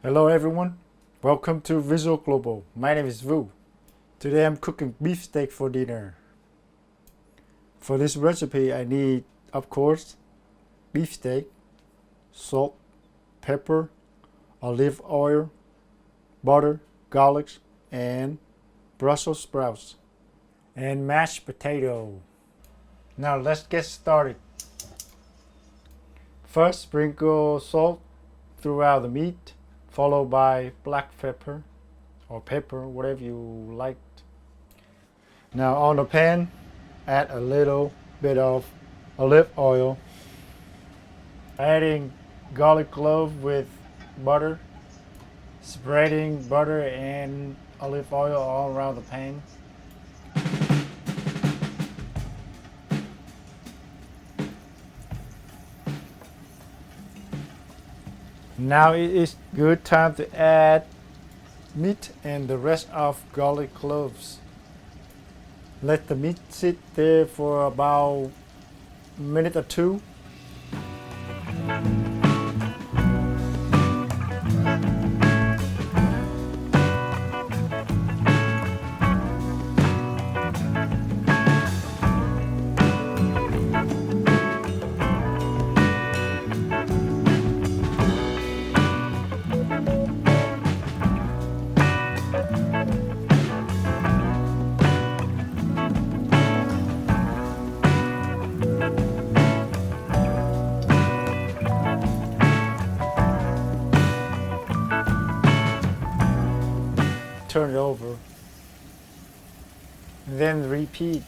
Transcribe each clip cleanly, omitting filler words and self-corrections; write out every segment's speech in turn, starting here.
Hello everyone, welcome to Visual Global. My name is Vu. Today I'm cooking beef steak for dinner. For this recipe I need, of course, beef steak, salt, pepper, olive oil, butter, garlic, and Brussels sprouts, and mashed potato. Now let's get started. First sprinkle salt throughout the meat, followed by black pepper or pepper, whatever you like. Now on the pan, add a little bit of olive oil, adding garlic clove with butter, spreading butter and olive oil all around the pan. Now it is good time to add meat and the rest of garlic cloves. Let the meat sit there for about a minute or two. Turn it over, then repeat.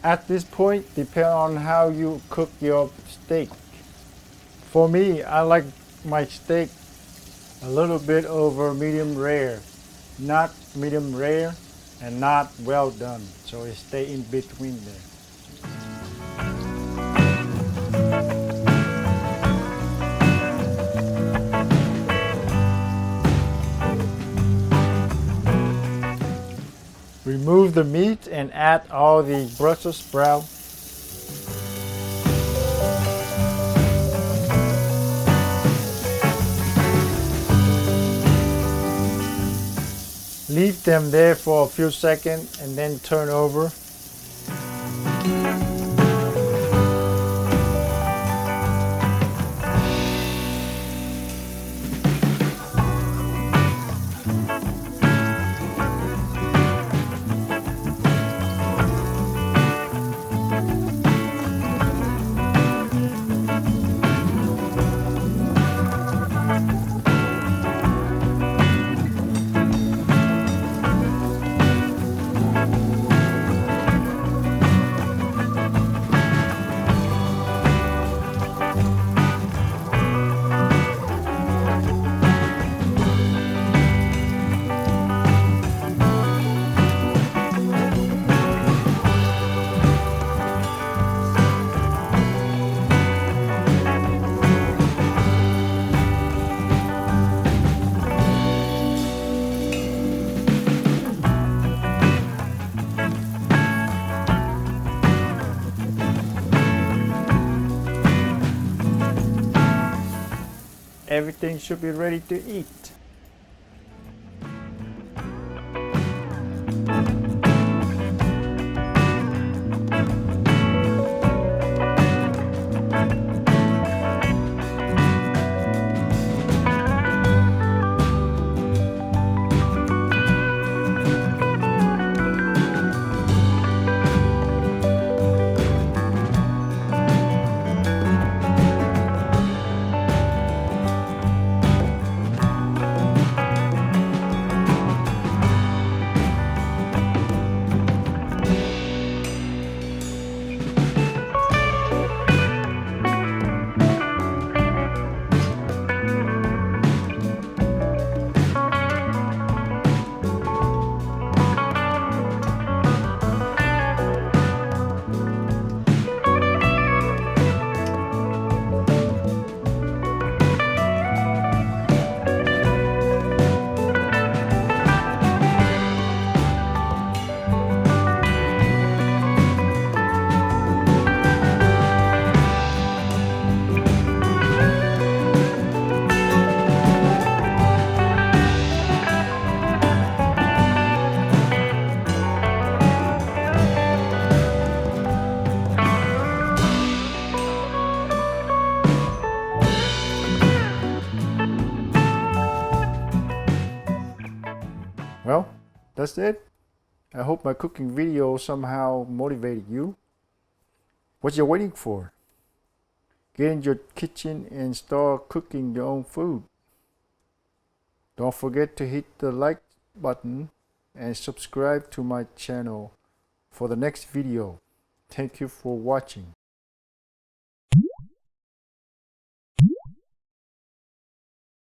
At this point, depend on how you cook your steak. For me, I like my steak a little bit over medium rare, not medium rare and not well done, so it stay in between there. Remove the meat and add all the Brussels sprouts. Leave them there for a few seconds and then turn over. everything should be ready to eat. Well, that's it. I hope my cooking video somehow motivated you. What you waiting for? Get in your kitchen and start cooking your own food. Don't forget to hit the like button and subscribe to my channel for the next video. Thank you for watching.